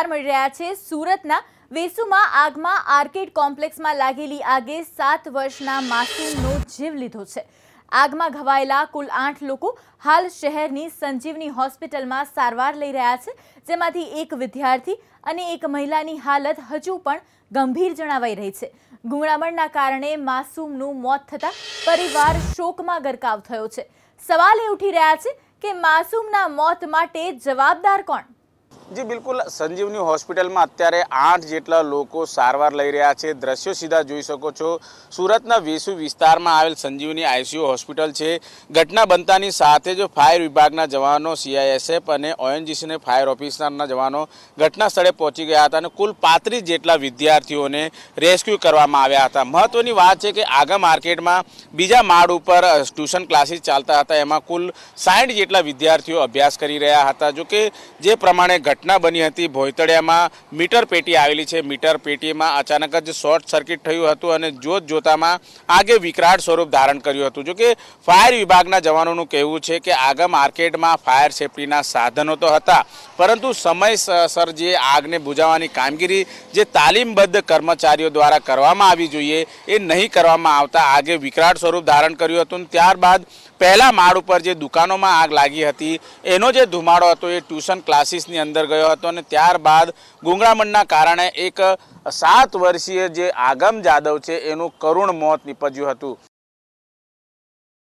મળી રહ્યા છે સુરતના વેસુમાં આગમાં આર્કેડ કોમ્પ્લેક્સમાં લાગેલી આગે 7 વર્ષના માસૂમનો જીવ લીધો છે। આગમાં ઘવાયેલા કુલ 8 લોકો હાલ શહેરની સંજીવની હોસ્પિટલમાં સારવાર લઈ રહ્યા છે, જેમાંથી એક વિદ્યાર્થી અને એક મહિલાની હાલત હજુ પણ ગંભીર જણાવાઈ રહી છે। ગુંગળામણના કારણે માસૂમનું મોત થતાં પરિવાર શોકમાં ગરકાવ થયો છે। સવાલ એ ઉઠી રહ્યા છે કે માસૂમના મોત માટે જવાબદાર કોણ? जी बिल्कुल, संजीवनी होस्पिटल में अत्यारे 8 जेटला लोको सारवार लई रह्या छे। दृश्यों सीधा जोई शको छो। सूरतना वेसु विस्तार में आवेल संजीवनी आईसीयू होस्पिटल छे। घटना बनतानी साथे जो फायर विभागना जवानों, सीआईएसएफ और ओएनजीसी ने फायर ऑफिसरना जवानों घटना स्थले पहुंची गया था। कुल 35 जेटला विद्यार्थीओं ने रेस्क्यू करवामां आव्या हता। महत्वनी वात छे के आगा मार्केट में बीजा माळ पर ट्यूशन क्लासीस चालता हता, एमां कुल 60 जेटला विद्यार्थीओ अभ्यास करी रह्या हता। जो के जे प्रमाणे घटना बनी हती भोयतड़ियामां मीटर पेटी आवेली छे। मीटर पेटीमां अचानक ज शॉर्ट सर्किट थयुं हतुं अने जोत जोतामां आगे विकराळ स्वरूप धारण कर्युं हतुं। जो के फायर विभागना जवानोनुं कहेवुं छे के आगा मार्केटमां फायर सेफ्टीना साधनो तो हता, परंतु समयसर जे આગને बुझावવાની कामगीरी जे तालीमबद्ध कर्मचारीओ द्वारा करवामां आवी जोईए ए नहीं करवामां आवता आगे विकराळ स्वरूप धारण कर्युं हतुं। त्यारबाद पहला माळ पर जे दुकानों में आग लागी हती एनो जे धुमाड़ो हतो ए ट्यूशन क्लासीसनी अंदर गयो हतो अने त्यारबाद गुंगळामणना कारणे एक 7 वर्षीय जे आगम जादव छे एनुं करुण मौत निपज्युं हतुं।